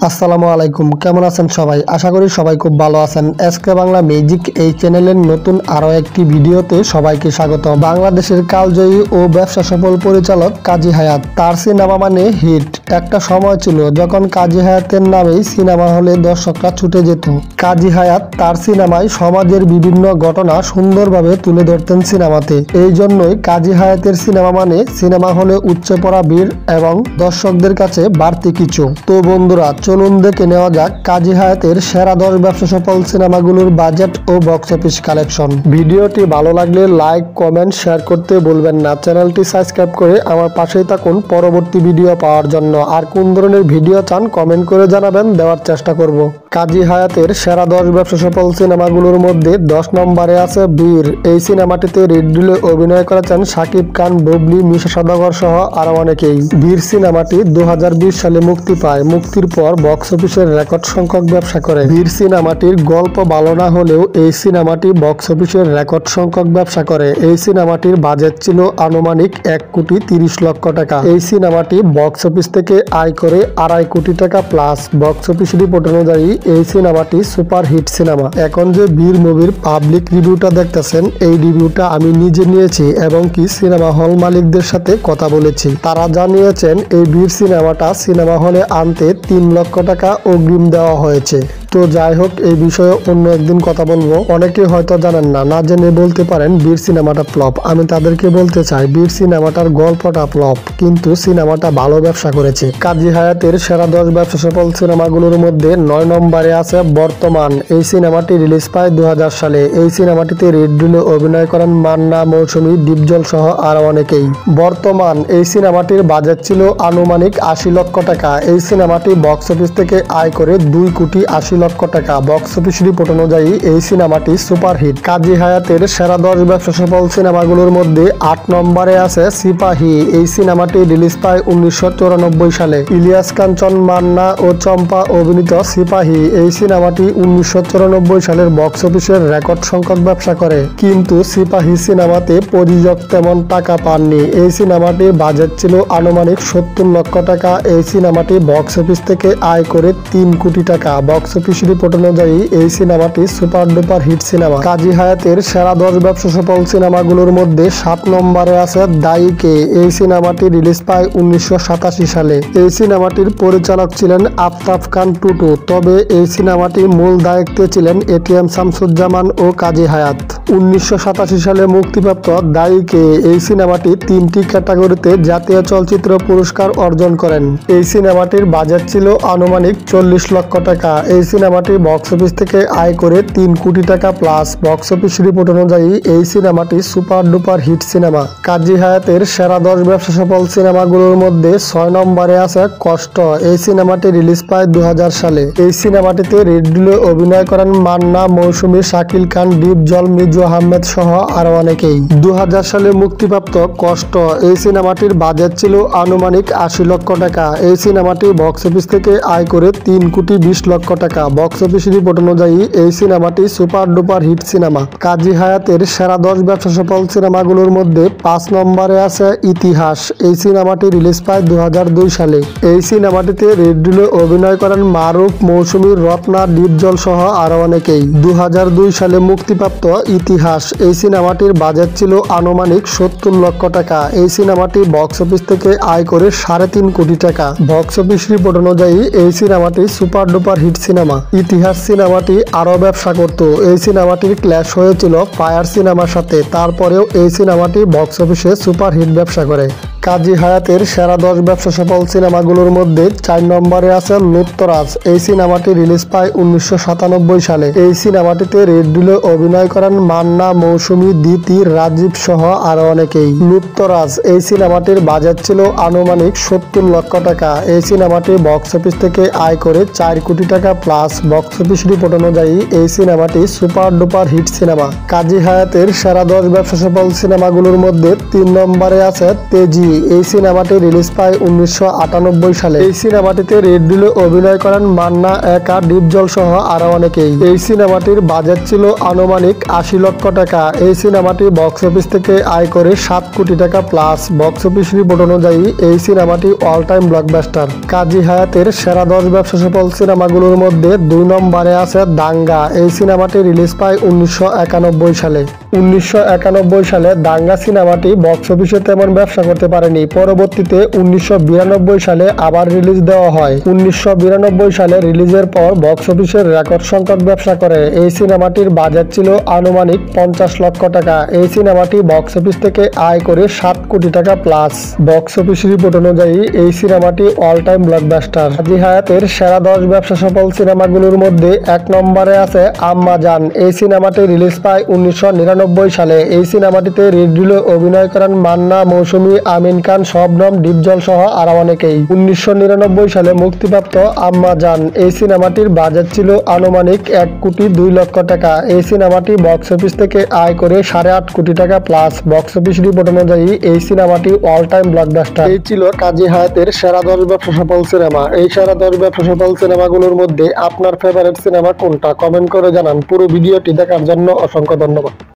আসসালামু আলাইকুম, কেমন আছেন সবাই? আশা করি সবাই খুব ভালো আছেন। এসকে বাংলা ম্যাজিক এই চ্যানেলের নতুন আরও একটি ভিডিওতে সবাইকে স্বাগত। বাংলাদেশের কালজয়ী ও ব্যবসা সফল পরিচালক কাজী হায়াৎ, তার সিনেমা মানে হিট। একটা সময় ছিল যখন কাজী হায়াতের নামেই সিনেমা হলে দর্শকরা ছুটে যেত। কাজী হায়াৎ তার সিনেমায় সমাজের বিভিন্ন ঘটনা সুন্দরভাবে তুলে ধরতেন সিনেমাতে। এই জন্যই কাজী হায়াতের সিনেমা মানে সিনেমা হলে উপচে পড়া ভিড় এবং দর্শকদের কাছে বাড়তি কিছু। তো বন্ধুরা, চলুন দেখে নেওয়া যাক কাজী হায়াতের সেরা 10 ব্যবসা সফল সিনেমাগুলোর বাজেট ও বক্স অফিস কালেকশন। ভিডিওটি ভালো লাগলে লাইক, কমেন্ট, শেয়ার করতে ভুলবেন না। চ্যানেলটি সাবস্ক্রাইব করে আমার পাশেই থাকুন পরবর্তী ভিডিও পাওয়ার জন্য। আর কোন ধরনের ভিডিও চান কমেন্ট করে জানাবেন, দেওয়ার চেষ্টা করব। কাজী হায়াতের সেরা 10 ব্যবসা সফল সিনেমাগুলোর মধ্যে 10 নম্বরে আছে বীর। এই সিনেমাটিতে রিড রোলে অভিনয় করেছেন শাকিব খান, বুবলি, মিশা সওদাগর সহ আরো অনেকেই। বীর সিনেমাটি 2020 সালে মুক্তি পায়। মুক্তির পর বক্স অফিসের রেকর্ড সংখ্যক ব্যবসা করে। বীর সিনেমাটির গল্প ভালো না হলেও এই সিনেমাটি বক্স অফিসের রেকর্ড সংখ্যক ব্যবসা করে। এই সিনেমাটির বাজেট ছিল আনুমানিক 1,30,00,000 টাকা। এই সিনেমাটি বক্স অফিস থেকে আয় করে 2.5 কোটি টাকা প্লাস। বক্স অফিস রিপোর্ট অনুযায়ী এই সিনেমাটি সুপার হিট সিনেমা। এখন যে বীর মুভির পাবলিক রিভিউটা দেখতেছেন, এই রিভিউটা আমি নিজে নিয়েছি এবং কি সিনেমা হল মালিকদের সাথে কথা বলেছি। তারা জানিয়েছেন এই বীর সিনেমাটা সিনেমা হলে আনতে 3 লক্ষ টাকা অগ্রিম দেওয়া হয়েছে। তো যাই হোক, এই বিষয়ে অন্য একদিন কথা বলবো। অনেকে হয়তো জানেন না, না জেনে বলতে পারেন বীর সিনেমাটা ফ্লপ। আমি তাদেরকে বলতে চাই বীর সিনেমাটার গল্পটা ফ্লপ, কিন্তু সিনেমাটা ভালো ব্যবসা করেছে। কাজী হায়াতের সেরা 10 ব্যবসা সফল সিনেমাগুলোর মধ্যে 9 নম্বরে আছে বর্তমান। এই সিনেমাটি রিলিজ পায় 2000 সালে। এই সিনেমাটিতে রিড রোলে অভিনয় করেন মান্না, মৌসুমী, ডিপজল সহ আরো অনেকেই। বর্তমান এই সিনেমাটির বাজেট ছিল আনুমানিক 80 লক্ষ টাকা। এই সিনেমাটি বক্স অফিস থেকে আয় করে 2,80,00,000 টাকা। বক্স অফিস রিপোর্ট অনুযায়ী এই সিনেমাটি সুপার হিট। কাজী হায়াতের সেরা 10 ব্যবসা সফল সিনেমাগুলোর মধ্যে 8 নম্বরে আছে সিপাহী। এই সিনেমাটি রিলিজ পায় 1994 সালে। ইলিয়াস কাঞ্চন, মান্না ও চম্পা অভিনীত সিপাহী। এই সিনেমাটি 1994 সালের বক্স অফিসের রেকর্ড সংখ্যক ব্যবসা করে, কিন্তু সিপাহী সিনেমাতে প্রযোজক তেমন টাকা পাননি। এই সিনেমাটির বাজেট ছিল আনুমানিক 70 লক্ষ টাকা। এই সিনেমাটি বক্স অফিস থেকে আয় করে 3 কোটি টাকা। বক্স অফিস রিপোর্ট অনুযায়ী এই সিনেমাটি সুপার ডুপার হিট সিনেমা। কাজী হায়াতের সেরা 10 ব্যবসা সফল সিনেমাগুলোর মধ্যে 7 নম্বরে আছে দায়ীকে। এই সিনেমাটি রিলিজ পায় 1987 সালে। এই সিনেমাটির পরিচালক ছিলেন আফতাব খান টুটু, তবে এই সিনেমাটির মূল দায়িত্বে ছিলেন এটিএম শামসুজ্জামান ও কাজী হায়াৎ। 1987 সালে মুক্তিপ্রাপ্ত দায়ীকে এই সিনেমাটি 3টি ক্যাটাগরিতে জাতীয় চলচ্চিত্র পুরস্কার অর্জন করেন। এই সিনেমাটির বাজেট ছিল আনুমানিক 40 লক্ষ টাকা। এই সিনেমাটি বক্স অফিস থেকে আয় করে 3 কোটি টাকা প্লাস। বক্স অফিস রিপোর্ট অনুযায়ী এই সিনেমাটি সুপার ডুপার হিট সিনেমা। কাজী হায়াতের সেরা 10 ব্যবসা সফল সিনেমাগুলোর মধ্যে 6 নম্বরে আছে কষ্ট। এই সিনেমাটি রিলিজ পায় 2000 সালে। এই সিনেমাটিতে রিড রোলে অভিনয় করেন মান্না, মৌসুমী, শাকিল খান, ডিপজল, মিজু আহমেদ সহ আরো অনেকেই। 2000 সালে মুক্তিপ্রাপ্ত কষ্ট এই সিনেমাটির বাজেট ছিল আনুমানিক 80 লক্ষ টাকা। এই সিনেমাটি বক্স অফিস থেকে আয় করে 3,20,00,000 টাকা। বক্স অফিস রিপোর্ট অনুযায়ী এই সিনেমাটি সুপার ডুপার হিট সিনেমা। কাজী হায়াতের সেরা 10 ব্যবসা সফল সিনেমাগুলোর মধ্যে 5 নম্বরে আছে ইতিহাস। এই সিনেমাটি রিলিজ পায় 2002 সালে। এই সিনেমাটিতে রিড রোলে অভিনয় করেন মারুফ, মৌসুমী, রত্না, ডিপজল সহ আরো অনেকেই। 2002 সালে মুক্তিপ্রাপ্ত ইতিহাস এই সিনেমাটির বাজেট ছিল আনুমানিক 70 লক্ষ টাকা। এই সিনেমাটি বক্স অফিস থেকে আয় করে 3.5 কোটি টাকা। বক্স অফিস রিপোর্ট অনুযায়ী এই সিনেমাটি সুপার ডুপার হিট সিনেমা। ইতিহাস সিনেমাটি আরো ব্যবসা করত। এই সিনেমাটির ক্ল্যাশ হয়েছিল ফায়ার সিনেমার সাথে, তারপরেও এই সিনেমাটি বক্স অফিসে সুপার হিট ব্যবসা করে। কাজী হায়াতের সেরা 10 ব্যবসা সফল সিনেমাগুলোর মধ্যে 4 নম্বরে আছে লুত্তরাজ। এই সিনেমাটি রিলিজ পায় 1997 সালে। এই সিনেমাটিতে রিড রোলে অভিনয় করেন মান্না, মৌসুমী, দিতি, রাজীব সহ আরো অনেকেই। লুত্তরাজ এই সিনেমাটির বাজেট ছিল আনুমানিক 70 লক্ষ টাকা। এই সিনেমাটি বক্স অফিস থেকে আয় করে 4 কোটি টাকা প্লাস। বক্স অফিস রিপোর্ট অনুযায়ী এই সিনেমাটি সুপার ডুপার হিট সিনেমা। কাজী হায়াতের সেরা 10 ব্যবসা সফল সিনেমাগুলোর মধ্যে 3 নম্বরে আছে তেজি। এই সিনেমাটি রিলিজ পায় 1998 সালে। এই সিনেমাটিতে রেড ডিলে অভিনয় করেন মান্না একা, ডিপজল সহ আরো অনেকেই। এই সিনেমাটির বাজেট ছিল আনুমানিক 80 লক্ষ টাকা। এই সিনেমাটি বক্স অফিস থেকে আয় করে 7 কোটি টাকা প্লাস। বক্স অফিস রিপোর্ট অনুযায়ী এই সিনেমাটি অল টাইম ব্লকবাস্টার। কাজী হায়াতের সেরা 10 ব্যবসা সফল সিনেমাগুলোর মধ্যে 2 নম্বরে আছে দাঙ্গা। এই সিনেমাটি রিলিজ পায় 1991 সালে। 1991 সালে দাঙ্গা সিনেমাটি বক্স অফিসে তেমন ব্যবসা করতে পারেনি। পরবর্তীতে 1992 সালে আবার রিলিজ দেওয়া হয়। 1992 সালে রিলিজের পর বক্স অফিসের রেকর্ড সংখ্যক ব্যবসা করে। এই সিনেমাটির বাজেট ছিল আনুমানিক 50 লক্ষ টাকা। এই সিনেমাটি বক্স অফিস থেকে আয় করে 7 কোটি টাকা প্লাস। বক্স অফিস রিপোর্ট অনুযায়ী এই সিনেমাটি অল টাইম ব্লকবাস্টার। কাজী হায়াতের সেরা 10 ব্যবসা সফল সিনেমাগুলোর মধ্যে 1 নম্বরে আছে আম্মা জান। এই সিনেমাটি রিলিজ পায় 1999 সালে। এই সিনেমাটিতে রেড ডিলে অভিনয় করেন মান্না, মৌসুমী, আমিন খান, শবনম, ডিপজল সহ আরো অনেকেই। 1999 সালে মুক্তিপ্রাপ্ত আম্মা জান এই সিনেমাটির বাজেট ছিল আনুমানিক 1 কোটি 2 লক্ষ টাকা। এই সিনেমাটি বক্স অফিস থেকে আয় করে 8.5 কোটি টাকা প্লাস। বক্স অফিস রিপোর্ট অনুযায়ী এই সিনেমাটি অল টাইম ব্লকবাস্টার। এই ছিল কাজী হায়াতের সেরা 10 ব্যবসা সফল সিনেমা। এই সেরা 10 ব্যবসা সফল সিনেমাগুলোর মধ্যে আপনার ফেভারিট সিনেমা কোনটা কমেন্ট করে জানান। পুরো ভিডিওটি দেখার জন্য অসংখ্য ধন্যবাদ।